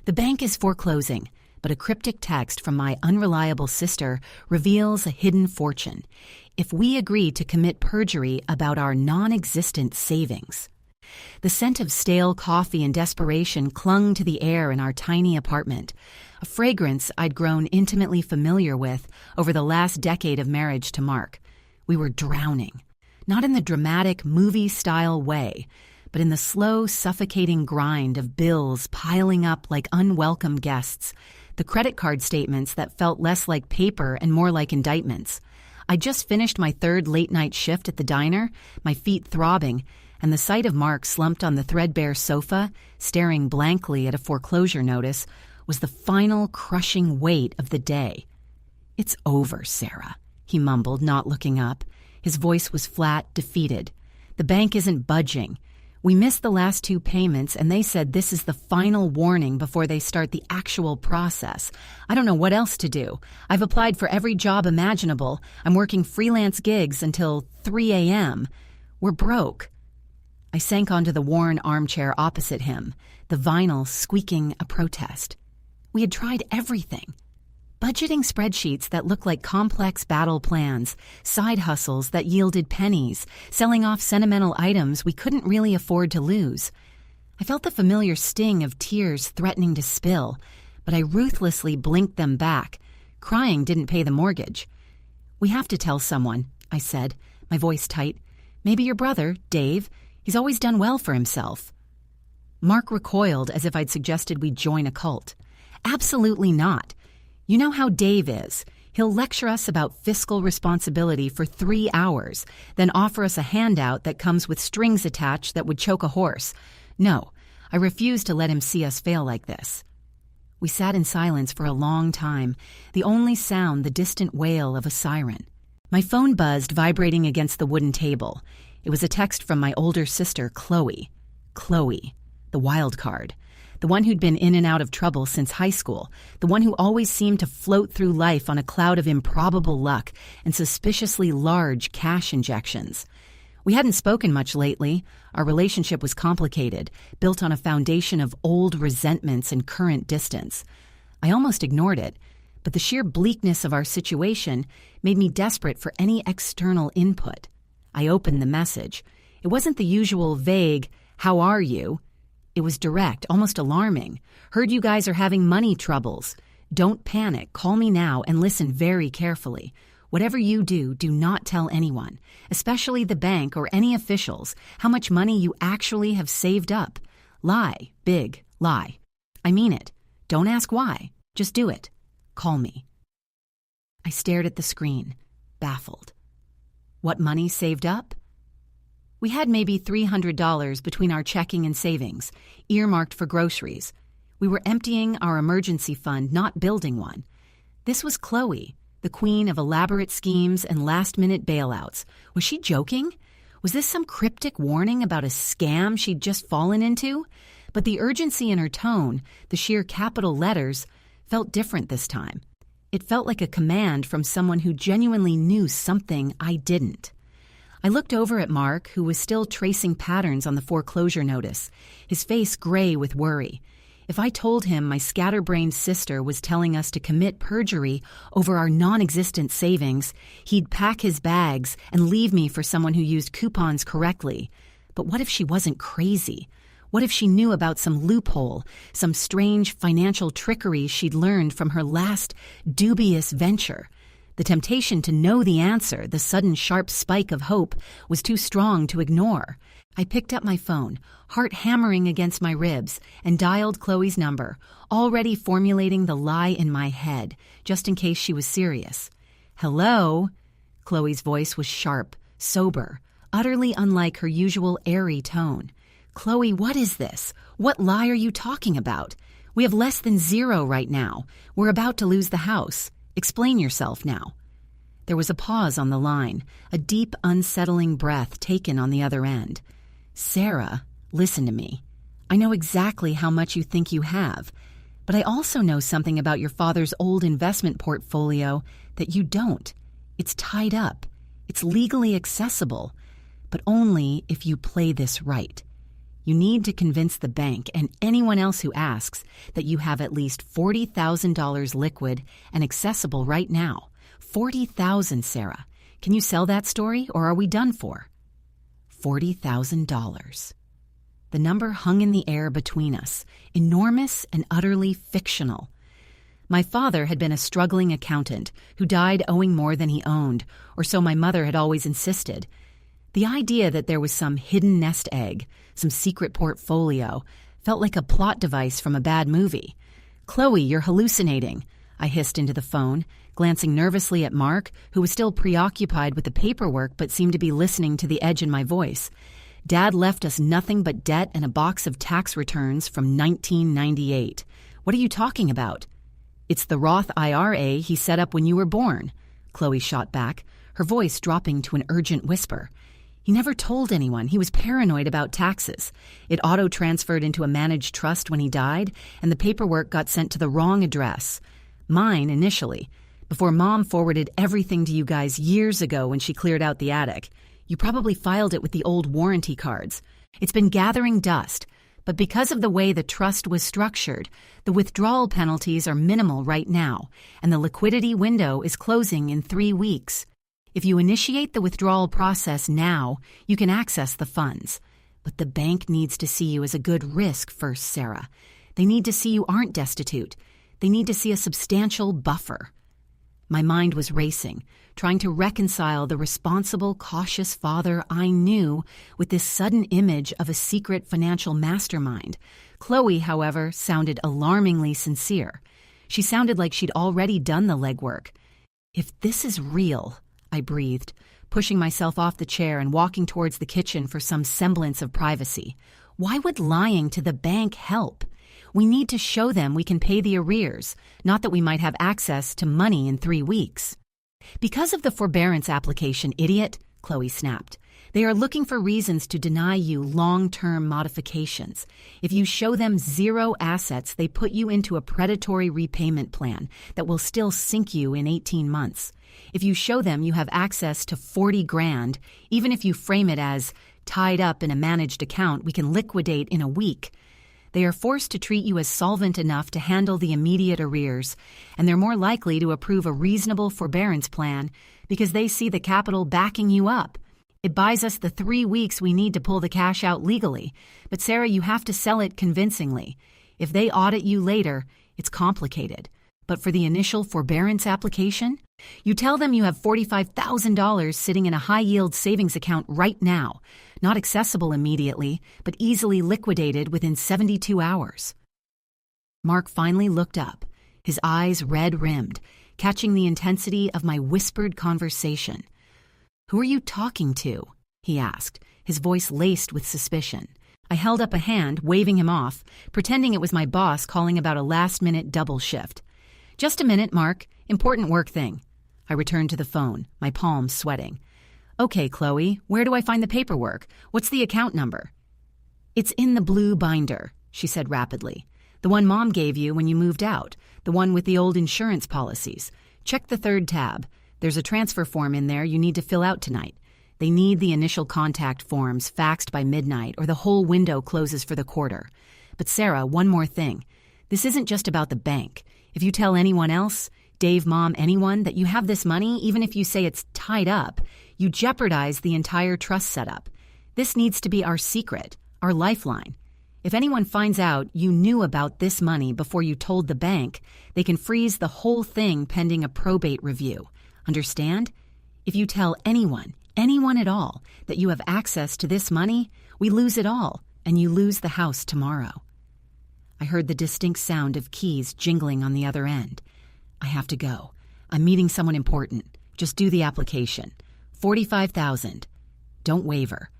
The bank is foreclosing, but a cryptic text from my unreliable sister reveals a hidden fortune if we agree to commit perjury about our non-existent savings. The scent of stale coffee and desperation clung to the air in our tiny apartment, a fragrance I'd grown intimately familiar with over the last decade of marriage to Mark. We were drowning, not in the dramatic movie-style way, but in the slow, suffocating grind of bills piling up like unwelcome guests, the credit card statements that felt less like paper and more like indictments. I just finished my third late-night shift at the diner, my feet throbbing, and the sight of Mark slumped on the threadbare sofa, staring blankly at a foreclosure notice, was the final crushing weight of the day. "It's over, Sarah," he mumbled, not looking up. His voice was flat, defeated. "The bank isn't budging. We missed the last 2 payments, and they said this is the final warning before they start the actual process. I don't know what else to do. I've applied for every job imaginable. I'm working freelance gigs until 3 a.m. We're broke." I sank onto the worn armchair opposite him, the vinyl squeaking a protest. We had tried everything. Budgeting spreadsheets that looked like complex battle plans, side hustles that yielded pennies, selling off sentimental items we couldn't really afford to lose. I felt the familiar sting of tears threatening to spill, but I ruthlessly blinked them back. Crying didn't pay the mortgage. "We have to tell someone," I said, my voice tight. "Maybe your brother, Dave. He's always done well for himself." Mark recoiled as if I'd suggested we join a cult. "Absolutely not. You know how Dave is. He'll lecture us about fiscal responsibility for 3 hours, then offer us a handout that comes with strings attached that would choke a horse. No, I refuse to let him see us fail like this." We sat in silence for a long time, the only sound the distant wail of a siren. My phone buzzed, vibrating against the wooden table. It was a text from my older sister, Chloe. Chloe, the wild card. The one who'd been in and out of trouble since high school, the one who always seemed to float through life on a cloud of improbable luck and suspiciously large cash injections. We hadn't spoken much lately. Our relationship was complicated, built on a foundation of old resentments and current distance. I almost ignored it, but the sheer bleakness of our situation made me desperate for any external input. I opened the message. It wasn't the usual vague, "How are you?" It was direct, almost alarming. "Heard you guys are having money troubles. Don't panic. Call me now and listen very carefully. Whatever you do, do not tell anyone, especially the bank or any officials, how much money you actually have saved up. Lie, big, lie. I mean it. Don't ask why. Just do it. Call me." I stared at the screen, baffled. What money saved up? We had maybe $300 between our checking and savings, earmarked for groceries. We were emptying our emergency fund, not building one. This was Chloe, the queen of elaborate schemes and last-minute bailouts. Was she joking? Was this some cryptic warning about a scam she'd just fallen into? But the urgency in her tone, the sheer capital letters, felt different this time. It felt like a command from someone who genuinely knew something I didn't. I looked over at Mark, who was still tracing patterns on the foreclosure notice, his face gray with worry. If I told him my scatterbrained sister was telling us to commit perjury over our non-existent savings, he'd pack his bags and leave me for someone who used coupons correctly. But what if she wasn't crazy? What if she knew about some loophole, some strange financial trickery she'd learned from her last dubious venture? The temptation to know the answer, the sudden sharp spike of hope, was too strong to ignore. I picked up my phone, heart hammering against my ribs, and dialed Chloe's number, already formulating the lie in my head, just in case she was serious. "Hello?" Chloe's voice was sharp, sober, utterly unlike her usual airy tone. "Chloe, what is this? What lie are you talking about? We have less than zero right now. We're about to lose the house. Explain yourself now." There was a pause on the line, a deep, unsettling breath taken on the other end. "Sarah, listen to me. I know exactly how much you think you have, but I also know something about your father's old investment portfolio that you don't. It's tied up. It's legally accessible, but only if you play this right. You need to convince the bank and anyone else who asks that you have at least $40,000 liquid and accessible right now. $40,000, Sarah. Can you sell that story, or are we done for? $40,000. The number hung in the air between us, enormous and utterly fictional. My father had been a struggling accountant who died owing more than he owned, or so my mother had always insisted. The idea that there was some hidden nest egg, some secret portfolio, felt like a plot device from a bad movie. "Chloe, you're hallucinating," I hissed into the phone, glancing nervously at Mark, who was still preoccupied with the paperwork but seemed to be listening to the edge in my voice. "Dad left us nothing but debt and a box of tax returns from 1998. What are you talking about?" "It's the Roth IRA he set up when you were born," Chloe shot back, her voice dropping to an urgent whisper. "He never told anyone. He was paranoid about taxes. It auto-transferred into a managed trust when he died, and the paperwork got sent to the wrong address. Mine, initially, before Mom forwarded everything to you guys years ago when she cleared out the attic. You probably filed it with the old warranty cards. It's been gathering dust, but because of the way the trust was structured, the withdrawal penalties are minimal right now, and the liquidity window is closing in 3 weeks. If you initiate the withdrawal process now, you can access the funds. But the bank needs to see you as a good risk first, Sarah. They need to see you aren't destitute. They need to see a substantial buffer." My mind was racing, trying to reconcile the responsible, cautious father I knew with this sudden image of a secret financial mastermind. Chloe, however, sounded alarmingly sincere. She sounded like she'd already done the legwork. "If this is real," I breathed, pushing myself off the chair and walking towards the kitchen for some semblance of privacy. "Why would lying to the bank help? We need to show them we can pay the arrears, not that we might have access to money in 3 weeks." "Because of the forbearance application, idiot," Chloe snapped. "They are looking for reasons to deny you long-term modifications. If you show them zero assets, they put you into a predatory repayment plan that will still sink you in 18 months. If you show them you have access to 40 grand, even if you frame it as tied up in a managed account we can liquidate in a week, they are forced to treat you as solvent enough to handle the immediate arrears, and they're more likely to approve a reasonable forbearance plan because they see the capital backing you up. It buys us the 3 weeks we need to pull the cash out legally, but Sarah, you have to sell it convincingly. If they audit you later, it's complicated. But for the initial forbearance application, you tell them you have $45,000 sitting in a high-yield savings account right now, not accessible immediately, but easily liquidated within 72 hours. Mark finally looked up, his eyes red-rimmed, catching the intensity of my whispered conversation. "Who are you talking to?" he asked, his voice laced with suspicion. I held up a hand, waving him off, pretending it was my boss calling about a last-minute double shift. "Just a minute, Mark. Important work thing." I returned to the phone, my palms sweating. "Okay, Chloe, where do I find the paperwork? What's the account number?" "It's in the blue binder," she said rapidly. "The one Mom gave you when you moved out, the one with the old insurance policies. Check the 3rd tab. There's a transfer form in there you need to fill out tonight. They need the initial contact forms faxed by midnight or the whole window closes for the quarter. But Sarah, one more thing. This isn't just about the bank. If you tell anyone else, Dave, Mom, anyone, that you have this money, even if you say it's tied up, you jeopardize the entire trust setup. This needs to be our secret, our lifeline. If anyone finds out you knew about this money before you told the bank, they can freeze the whole thing pending a probate review. Understand? If you tell anyone at all, that you have access to this money, we lose it all, and you lose the house tomorrow." I heard the distinct sound of keys jingling on the other end. "I have to go. I'm meeting someone important. Just do the application. 45,000. Don't waver.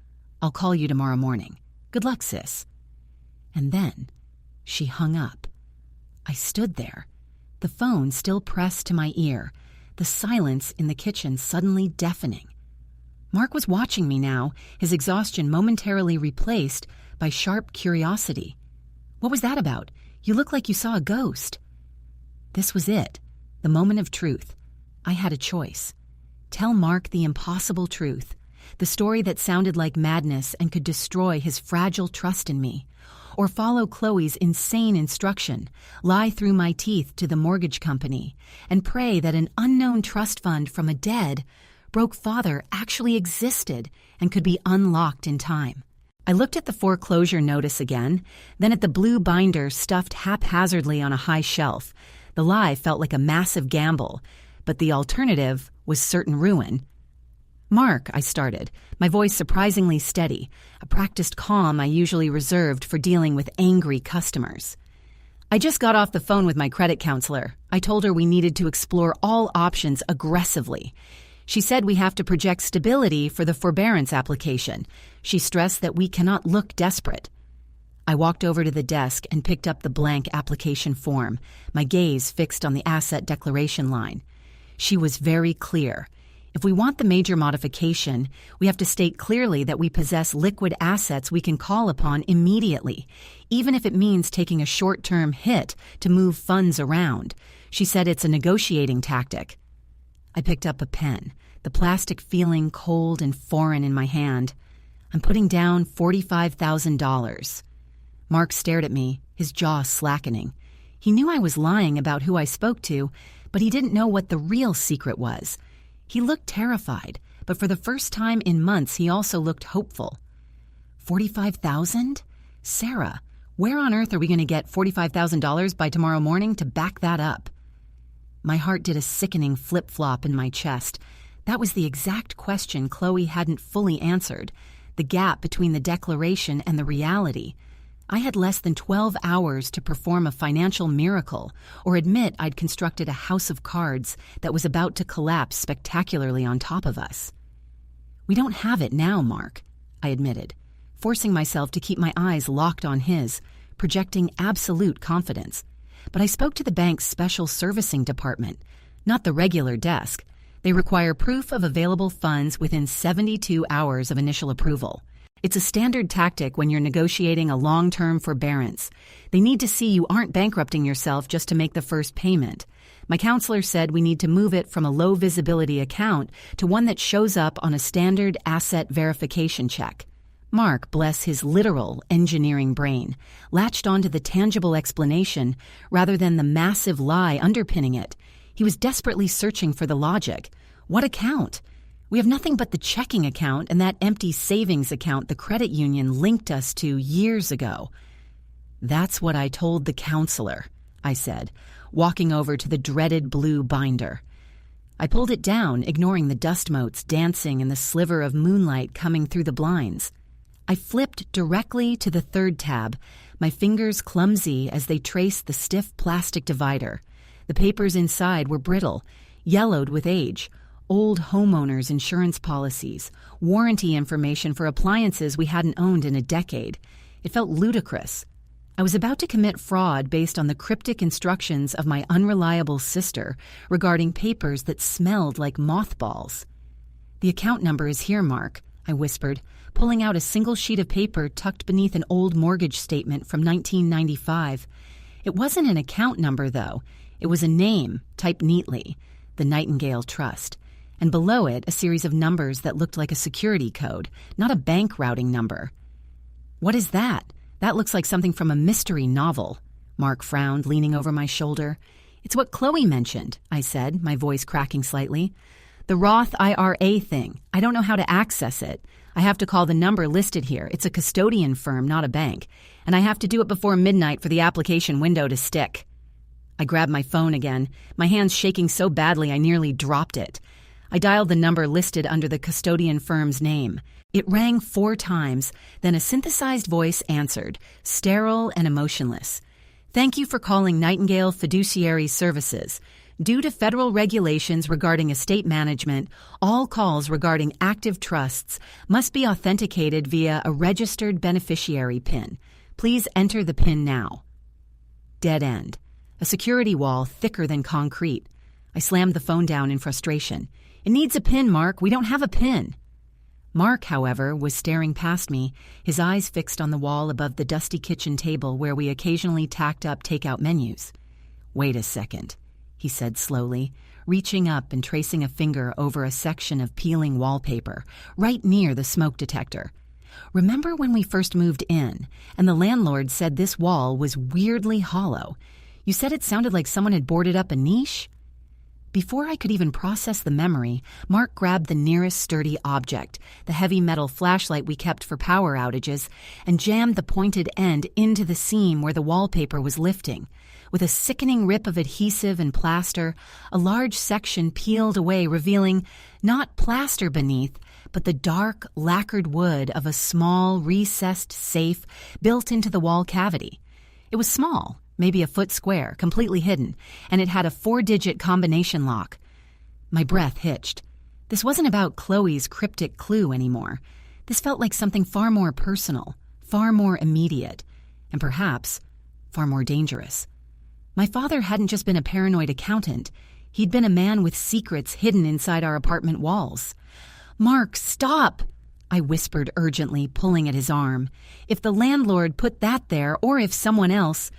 I'll call you tomorrow morning. Good luck, sis." And then she hung up. I stood there, the phone still pressed to my ear, the silence in the kitchen suddenly deafening. Mark was watching me now, his exhaustion momentarily replaced by sharp curiosity. "What was that about? You look like you saw a ghost." This was it, the moment of truth. I had a choice. Tell Mark the impossible truth. the story that sounded like madness and could destroy his fragile trust in me. Or follow Chloe's insane instruction, lie through my teeth to the mortgage company, and pray that an unknown trust fund from a dead, broke father actually existed and could be unlocked in time. I looked at the foreclosure notice again, then at the blue binder stuffed haphazardly on a high shelf. The lie felt like a massive gamble, but the alternative was certain ruin. "Mark," I started, my voice surprisingly steady, a practiced calm I usually reserved for dealing with angry customers. "I just got off the phone with my credit counselor. I told her we needed to explore all options aggressively. She said we have to project stability for the forbearance application. She stressed that we cannot look desperate." I walked over to the desk and picked up the blank application form, my gaze fixed on the asset declaration line. She was very clear. If we want the major modification, we have to state clearly that we possess liquid assets we can call upon immediately, even if it means taking a short-term hit to move funds around. She said it's a negotiating tactic. I picked up a pen, the plastic feeling cold and foreign in my hand. "I'm putting down $45,000. Mark stared at me, his jaw slackening. He knew I was lying about who I spoke to, but he didn't know what the real secret was. He looked terrified, but for the first time in months he also looked hopeful. 45,000? Sarah, where on earth are we going to get $45,000 by tomorrow morning to back that up? My heart did a sickening flip-flop in my chest. That was the exact question Chloe hadn't fully answered, the gap between the declaration and the reality. I had less than 12 hours to perform a financial miracle or admit I'd constructed a house of cards that was about to collapse spectacularly on top of us. "We don't have it now, Mark," I admitted, forcing myself to keep my eyes locked on his, projecting absolute confidence. But I spoke to the bank's special servicing department, not the regular desk. They require proof of available funds within 72 hours of initial approval. It's a standard tactic when you're negotiating a long-term forbearance. They need to see you aren't bankrupting yourself just to make the first payment. My counselor said we need to move it from a low-visibility account to one that shows up on a standard asset verification check. Mark, bless his literal engineering brain, latched onto the tangible explanation rather than the massive lie underpinning it. He was desperately searching for the logic. What account? We have nothing but the checking account and that empty savings account the credit union linked us to years ago. "That's what I told the counselor," I said, walking over to the dreaded blue binder. I pulled it down, ignoring the dust motes dancing in the sliver of moonlight coming through the blinds. I flipped directly to the third tab, my fingers clumsy as they traced the stiff plastic divider. The papers inside were brittle, yellowed with age. Old homeowners' insurance policies, warranty information for appliances we hadn't owned in a decade. It felt ludicrous. I was about to commit fraud based on the cryptic instructions of my unreliable sister regarding papers that smelled like mothballs. "The account number is here, Mark," I whispered, pulling out a single sheet of paper tucked beneath an old mortgage statement from 1995. It wasn't an account number, though. It was a name, typed neatly, the Nightingale Trust. And below it, a series of numbers that looked like a security code, not a bank routing number. "What is that? That looks like something from a mystery novel." Mark frowned, leaning over my shoulder. "It's what Chloe mentioned," I said, my voice cracking slightly. "The Roth IRA thing. I don't know how to access it. I have to call the number listed here. It's a custodian firm, not a bank. And I have to do it before midnight for the application window to stick." I grabbed my phone again, my hands shaking so badly I nearly dropped it. I dialed the number listed under the custodian firm's name. It rang 4 times, then a synthesized voice answered, sterile and emotionless. "Thank you for calling Nightingale Fiduciary Services. Due to federal regulations regarding estate management, all calls regarding active trusts must be authenticated via a registered beneficiary PIN. Please enter the PIN now." Dead end. A security wall thicker than concrete. I slammed the phone down in frustration. "It needs a PIN, Mark. We don't have a PIN." Mark, however, was staring past me, his eyes fixed on the wall above the dusty kitchen table where we occasionally tacked up takeout menus. "Wait a second," he said slowly, reaching up and tracing a finger over a section of peeling wallpaper, right near the smoke detector. Remember when we first moved in, and the landlord said this wall was weirdly hollow? You said it sounded like someone had boarded up a niche? Before I could even process the memory, Mark grabbed the nearest sturdy object, the heavy metal flashlight we kept for power outages, and jammed the pointed end into the seam where the wallpaper was lifting. With a sickening rip of adhesive and plaster, a large section peeled away, revealing not plaster beneath, but the dark, lacquered wood of a small, recessed safe built into the wall cavity. It was small, maybe a foot square, completely hidden, and it had a 4-digit combination lock. My breath hitched. This wasn't about Chloe's cryptic clue anymore. This felt like something far more personal, far more immediate, and perhaps far more dangerous. My father hadn't just been a paranoid accountant. He'd been a man with secrets hidden inside our apartment walls. "Mark, stop!" I whispered urgently, pulling at his arm. "If the landlord put that there, or if someone else—"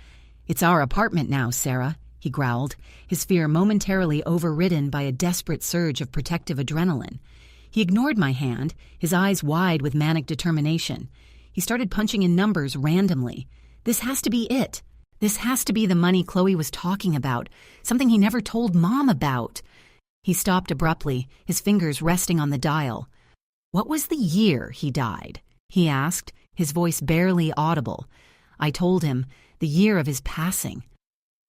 "It's our apartment now, Sarah," he growled, his fear momentarily overridden by a desperate surge of protective adrenaline. He ignored my hand, his eyes wide with manic determination. He started punching in numbers randomly. This has to be it. This has to be the money Chloe was talking about, something he never told Mom about. He stopped abruptly, his fingers resting on the dial. "What was the year he died?" he asked, his voice barely audible. I told him, the year of his passing.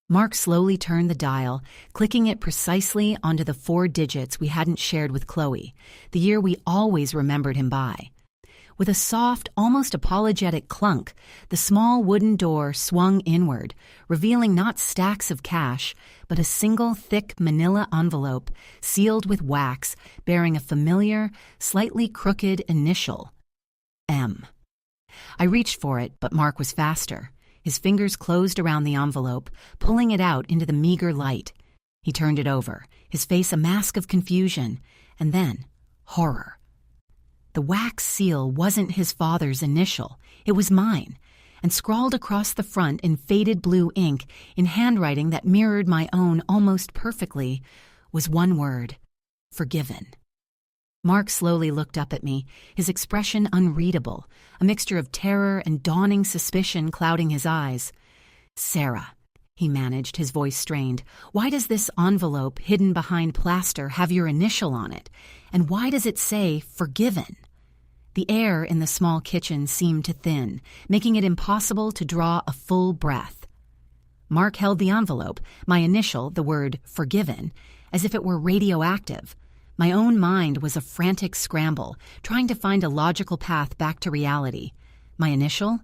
Mark slowly turned the dial, clicking it precisely onto the 4 digits we hadn't shared with Chloe, the year we always remembered him by. With a soft, almost apologetic clunk, the small wooden door swung inward, revealing not stacks of cash, but a single thick manila envelope sealed with wax bearing a familiar, slightly crooked initial. M. I reached for it, but Mark was faster. His fingers closed around the envelope, pulling it out into the meager light. He turned it over, his face a mask of confusion, and then horror. The wax seal wasn't his father's initial, it was mine, and scrawled across the front in faded blue ink, in handwriting that mirrored my own almost perfectly, was one word: forgiven. Mark slowly looked up at me, his expression unreadable, a mixture of terror and dawning suspicion clouding his eyes. "Sarah," he managed, his voice strained, "why does this envelope hidden behind plaster have your initial on it? And why does it say forgiven?" The air in the small kitchen seemed to thin, making it impossible to draw a full breath. Mark held the envelope, my initial, the word forgiven, as if it were radioactive. My own mind was a frantic scramble, trying to find a logical path back to reality. My initial?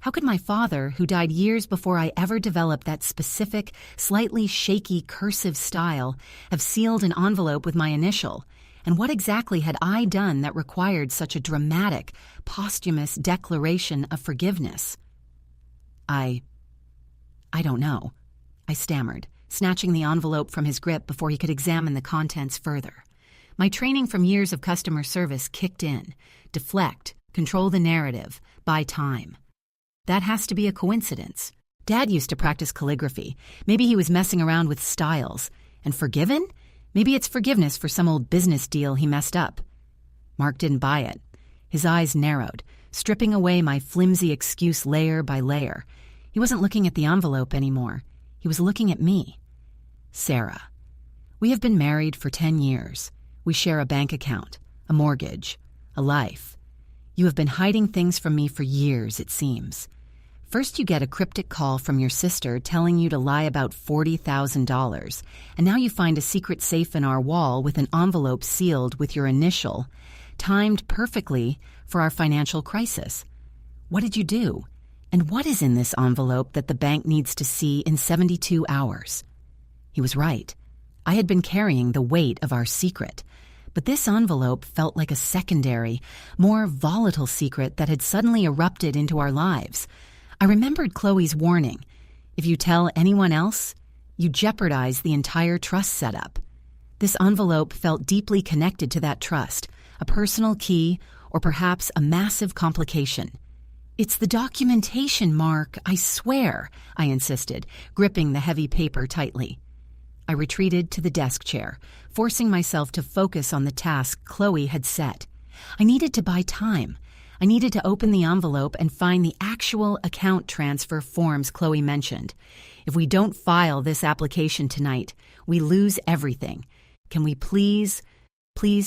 How could my father, who died years before I ever developed that specific, slightly shaky cursive style, have sealed an envelope with my initial? And what exactly had I done that required such a dramatic, posthumous declaration of forgiveness? I don't know, I stammered, snatching the envelope from his grip before he could examine the contents further. My training from years of customer service kicked in. Deflect, control the narrative, buy time. That has to be a coincidence. Dad used to practice calligraphy. Maybe he was messing around with styles. And forgiven? Maybe it's forgiveness for some old business deal he messed up. Mark didn't buy it. His eyes narrowed, stripping away my flimsy excuse layer by layer. He wasn't looking at the envelope anymore. He was looking at me. "Sarah, we have been married for 10 years. We share a bank account, a mortgage, a life. You have been hiding things from me for years, it seems. First you get a cryptic call from your sister telling you to lie about $40,000, and now you find a secret safe in our wall with an envelope sealed with your initial, timed perfectly for our financial crisis. What did you do? And what is in this envelope that the bank needs to see in 72 hours? He was right. I had been carrying the weight of our secret, but this envelope felt like a secondary, more volatile secret that had suddenly erupted into our lives. I remembered Chloe's warning. If you tell anyone else, you jeopardize the entire trust setup. This envelope felt deeply connected to that trust, a personal key, or perhaps a massive complication. "It's the documentation, Mark, I swear," I insisted, gripping the heavy paper tightly. I retreated to the desk chair, forcing myself to focus on the task Chloe had set. I needed to buy time. I needed to open the envelope and find the actual account transfer forms Chloe mentioned. If we don't file this application tonight, we lose everything. Can we please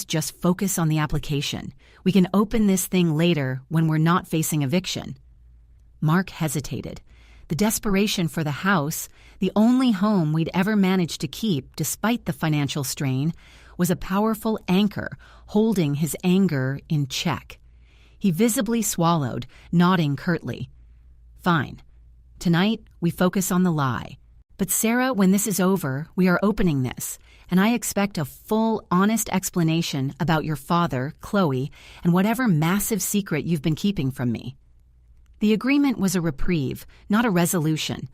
just focus on the application? We can open this thing later when we're not facing eviction. Mark hesitated. The desperation for the house, the only home we'd ever managed to keep despite the financial strain, was a powerful anchor holding his anger in check. He visibly swallowed, nodding curtly. Fine. Tonight, we focus on the lie. But Sarah, when this is over, we are opening this, and I expect a full, honest explanation about your father, Chloe, and whatever massive secret you've been keeping from me. The agreement was a reprieve, not a resolution.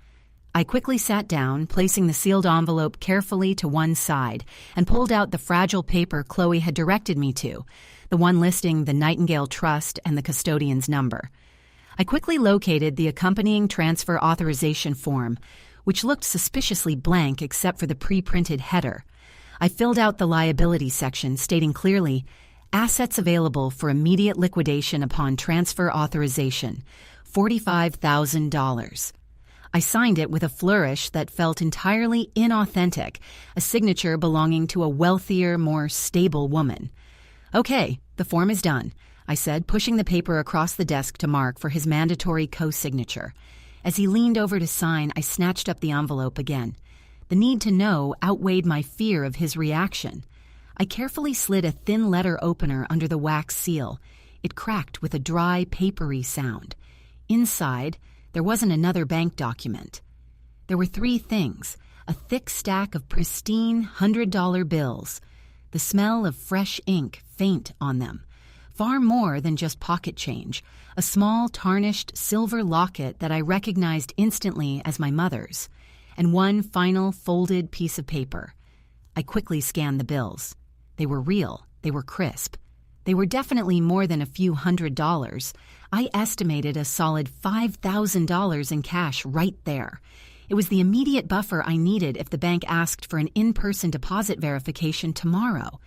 I quickly sat down, placing the sealed envelope carefully to one side, and pulled out the fragile paper Chloe had directed me to, the one listing the Nightingale Trust and the custodian's number. I quickly located the accompanying transfer authorization form, which looked suspiciously blank except for the pre-printed header. I filled out the liability section, stating clearly, "Assets available for immediate liquidation upon transfer authorization, $45,000. I signed it with a flourish that felt entirely inauthentic, a signature belonging to a wealthier, more stable woman. "Okay, the form is done," I said, pushing the paper across the desk to Mark for his mandatory co-signature. As he leaned over to sign, I snatched up the envelope again. The need to know outweighed my fear of his reaction. I carefully slid a thin letter opener under the wax seal. It cracked with a dry, papery sound. Inside, there wasn't another bank document. There were three things: a thick stack of pristine $100 bills, the smell of fresh ink faint on them, far more than just pocket change, a small tarnished silver locket that I recognized instantly as my mother's, and one final folded piece of paper. I quickly scanned the bills. They were real. They were crisp. They were definitely more than a few $100s. I estimated a solid $5,000 in cash right there. It was the immediate buffer I needed if the bank asked for an in-person deposit verification tomorrow.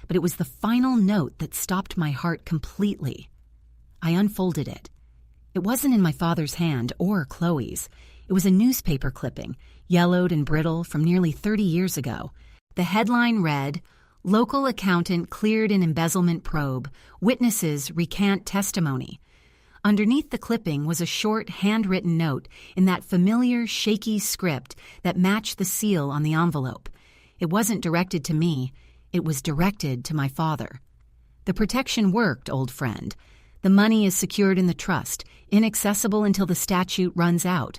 But it was the final note that stopped my heart completely. I unfolded it. It wasn't in my father's hand or Chloe's. It was a newspaper clipping, yellowed and brittle from nearly 30 years ago. The headline read, "Local accountant cleared in embezzlement probe. Witnesses recant testimony." Underneath the clipping was a short, handwritten note in that familiar, shaky script that matched the seal on the envelope. It wasn't directed to me. It was directed to my father. "The protection worked, old friend. The money is secured in the trust, inaccessible until the statute runs out.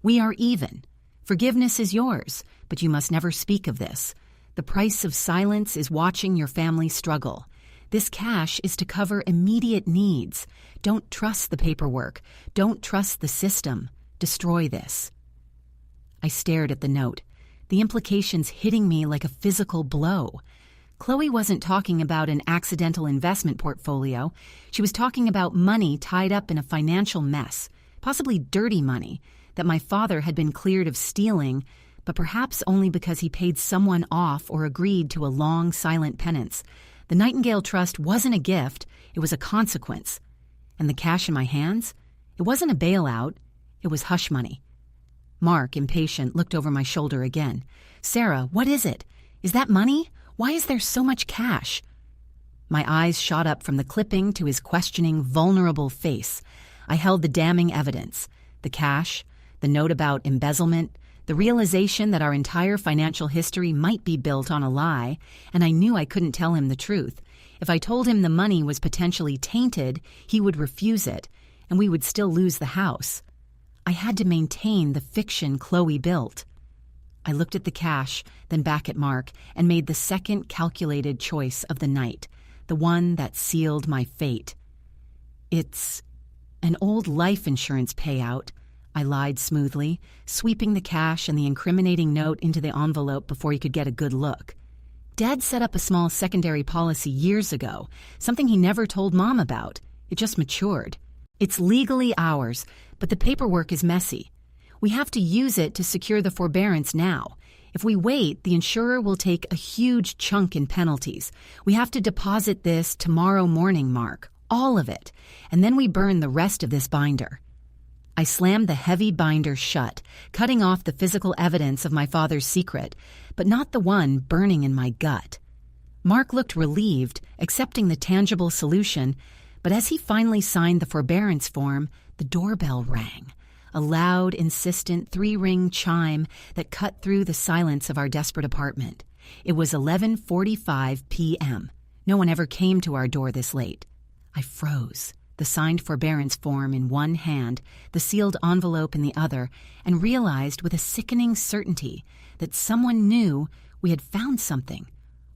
We are even. Forgiveness is yours, but you must never speak of this. The price of silence is watching your family struggle. This cash is to cover immediate needs. Don't trust the paperwork. Don't trust the system. Destroy this." I stared at the note, the implications hitting me like a physical blow. Chloe wasn't talking about an accidental investment portfolio. She was talking about money tied up in a financial mess, possibly dirty money, that my father had been cleared of stealing, but perhaps only because he paid someone off or agreed to a long, silent penance. The Nightingale Trust wasn't a gift, it was a consequence. And the cash in my hands? It wasn't a bailout, it was hush money. Mark, impatient, looked over my shoulder again. "Sarah, what is it? Is that money? Why is there so much cash?" My eyes shot up from the clipping to his questioning, vulnerable face. I held the damning evidence, the cash, the note about embezzlement, the realization that our entire financial history might be built on a lie, and I knew I couldn't tell him the truth. If I told him the money was potentially tainted, he would refuse it, and we would still lose the house. I had to maintain the fiction Chloe built. I looked at the cash, then back at Mark, and made the second calculated choice of the night, the one that sealed my fate. "It's an old life insurance payout," I lied smoothly, sweeping the cash and the incriminating note into the envelope before he could get a good look. "Dad set up a small secondary policy years ago, something he never told Mom about. It just matured. It's legally ours, but the paperwork is messy. We have to use it to secure the forbearance now. If we wait, the insurer will take a huge chunk in penalties. We have to deposit this tomorrow morning, Mark. All of it. And then we burn the rest of this binder." I slammed the heavy binder shut, cutting off the physical evidence of my father's secret, but not the one burning in my gut. Mark looked relieved, accepting the tangible solution, but as he finally signed the forbearance form, the doorbell rang. A loud, insistent 3-ring chime that cut through the silence of our desperate apartment. It was 11:45 p.m. No one ever came to our door this late. I froze, the signed forbearance form in one hand, the sealed envelope in the other, and realized with a sickening certainty that someone knew we had found something.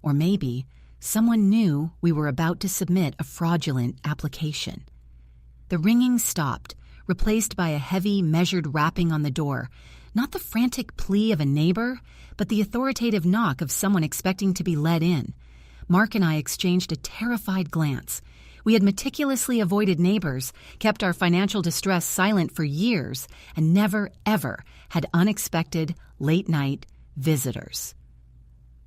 Or maybe someone knew we were about to submit a fraudulent application. The ringing stopped, replaced by a heavy, measured rapping on the door, not the frantic plea of a neighbor, but the authoritative knock of someone expecting to be let in. Mark and I exchanged a terrified glance. We had meticulously avoided neighbors, kept our financial distress silent for years, and never, ever had unexpected, late-night visitors.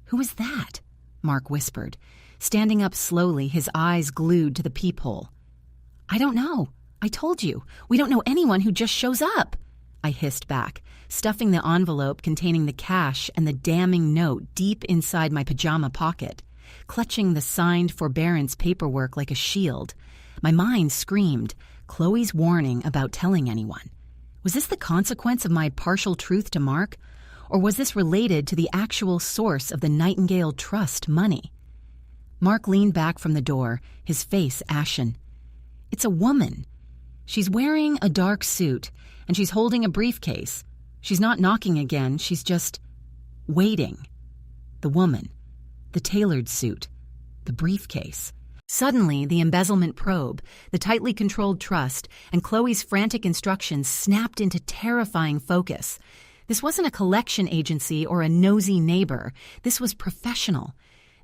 "Who was that?" Mark whispered, standing up slowly, his eyes glued to the peephole. "I don't know. I told you, we don't know anyone who just shows up," I hissed back, stuffing the envelope containing the cash and the damning note deep inside my pajama pocket, clutching the signed forbearance paperwork like a shield. My mind screamed, Chloe's warning about telling anyone. Was this the consequence of my partial truth to Mark, or was this related to the actual source of the Nightingale Trust money? Mark leaned back from the door, his face ashen. "It's a woman. She's wearing a dark suit, and she's holding a briefcase. She's not knocking again, she's just waiting." The woman, the tailored suit, the briefcase. Suddenly, the embezzlement probe, the tightly controlled trust, and Chloe's frantic instructions snapped into terrifying focus. This wasn't a collection agency or a nosy neighbor. This was professional.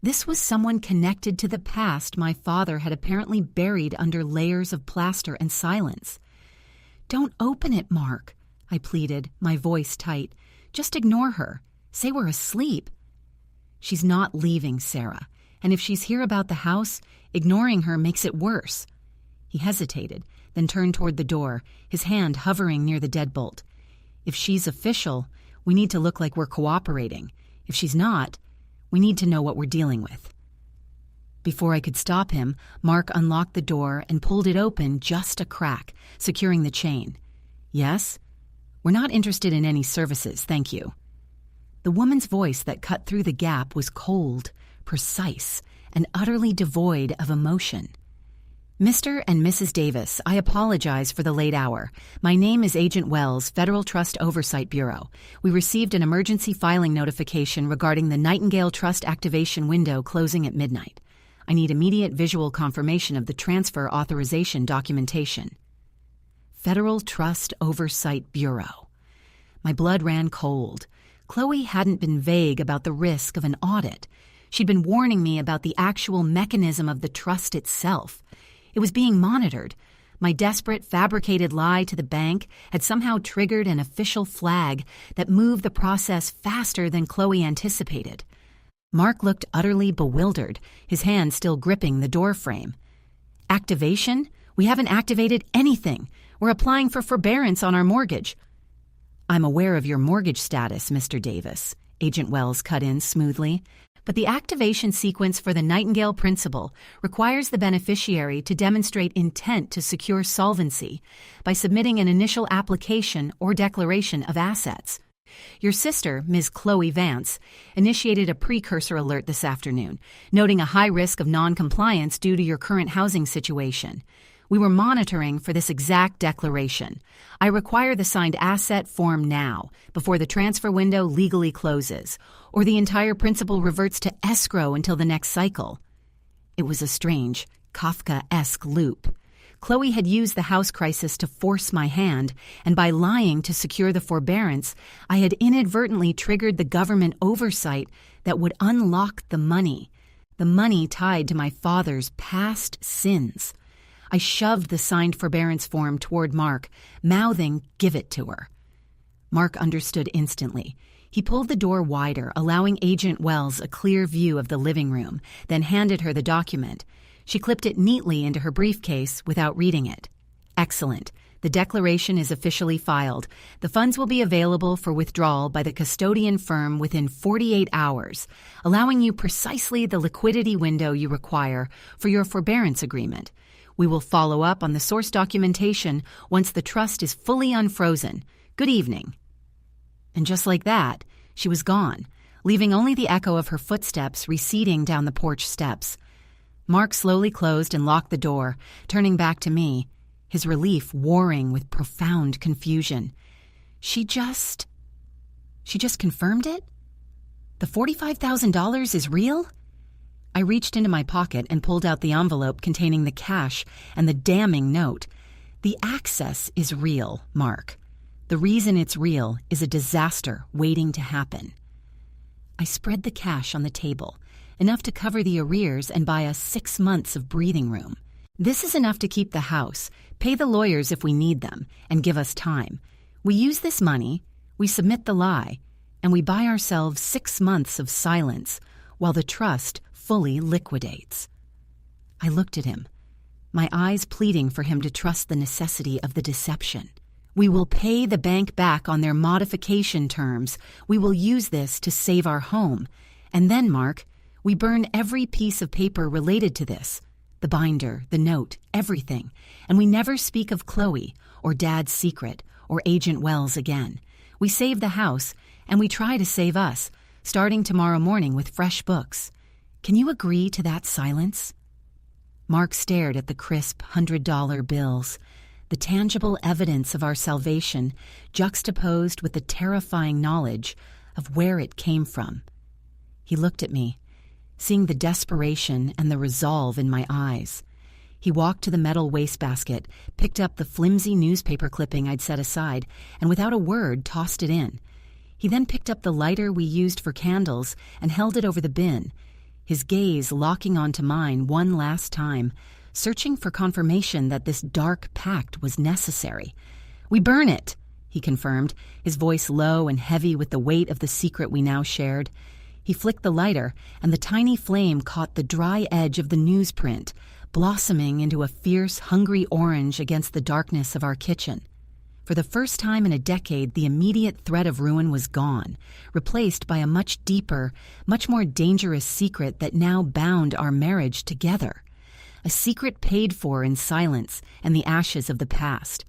This was someone connected to the past my father had apparently buried under layers of plaster and silence. "Don't open it, Mark," I pleaded, my voice tight. "Just ignore her. Say we're asleep." "She's not leaving, Sarah, and if she's here about the house, ignoring her makes it worse." He hesitated, then turned toward the door, his hand hovering near the deadbolt. "If she's official, we need to look like we're cooperating. If she's not, we need to know what we're dealing with." Before I could stop him, Mark unlocked the door and pulled it open just a crack, securing the chain. "Yes? We're not interested in any services, thank you." The woman's voice that cut through the gap was cold, precise, and utterly devoid of emotion. "Mr. and Mrs. Davis, I apologize for the late hour. My name is Agent Wells, Federal Trust Oversight Bureau. We received an emergency filing notification regarding the Nightingale Trust activation window closing at midnight. I need immediate visual confirmation of the transfer authorization documentation." Federal Trust Oversight Bureau. My blood ran cold. Chloe hadn't been vague about the risk of an audit. She'd been warning me about the actual mechanism of the trust itself. It was being monitored. My desperate, fabricated lie to the bank had somehow triggered an official flag that moved the process faster than Chloe anticipated. Mark looked utterly bewildered, his hand still gripping the door frame. "Activation? We haven't activated anything. We're applying for forbearance on our mortgage." "I'm aware of your mortgage status, Mr. Davis," Agent Wells cut in smoothly. "But the activation sequence for the Nightingale Principle requires the beneficiary to demonstrate intent to secure solvency by submitting an initial application or declaration of assets. Your sister, Ms. Chloe Vance, initiated a precursor alert this afternoon, noting a high risk of non-compliance due to your current housing situation. We were monitoring for this exact declaration. I require the signed asset form now, before the transfer window legally closes, or the entire principal reverts to escrow until the next cycle." It was a strange, Kafka-esque loop. Chloe had used the house crisis to force my hand, and by lying to secure the forbearance, I had inadvertently triggered the government oversight that would unlock the money tied to my father's past sins. I shoved the signed forbearance form toward Mark, mouthing, "Give it to her." Mark understood instantly. He pulled the door wider, allowing Agent Wells a clear view of the living room, then handed her the document. She clipped it neatly into her briefcase without reading it. Excellent. The declaration is officially filed. The funds will be available for withdrawal by the custodian firm within 48 hours, allowing you precisely the liquidity window you require for your forbearance agreement. We will follow up on the source documentation once the trust is fully unfrozen. Good evening. And just like that, she was gone, leaving only the echo of her footsteps receding down the porch steps. Mark slowly closed and locked the door, turning back to me, his relief warring with profound confusion. She just confirmed it? The $45,000 is real? I reached into my pocket and pulled out the envelope containing the cash and the damning note. The access is real, Mark. The reason it's real is a disaster waiting to happen. I spread the cash on the table, enough to cover the arrears and buy us 6 months of breathing room. This is enough to keep the house, pay the lawyers if we need them, and give us time. We use this money, we submit the lie, and we buy ourselves 6 months of silence while the trust fully liquidates. I looked at him, my eyes pleading for him to trust the necessity of the deception. We will pay the bank back on their modification terms. We will use this to save our home. And then, Mark, we burn every piece of paper related to this. The binder, the note, everything. And we never speak of Chloe, or Dad's secret, or Agent Wells again. We save the house, and we try to save us, starting tomorrow morning with fresh books. Can you agree to that silence? Mark stared at the crisp $100 bills, the tangible evidence of our salvation juxtaposed with the terrifying knowledge of where it came from. He looked at me, seeing the desperation and the resolve in my eyes. He walked to the metal wastebasket, picked up the flimsy newspaper clipping I'd set aside, and without a word tossed it in. He then picked up the lighter we used for candles and held it over the bin, his gaze locking onto mine one last time, searching for confirmation that this dark pact was necessary. "We burn it," he confirmed, his voice low and heavy with the weight of the secret we now shared. He flicked the lighter, and the tiny flame caught the dry edge of the newsprint, blossoming into a fierce, hungry orange against the darkness of our kitchen. For the first time in a decade, the immediate threat of ruin was gone, replaced by a much deeper, much more dangerous secret that now bound our marriage together. A secret paid for in silence and the ashes of the past.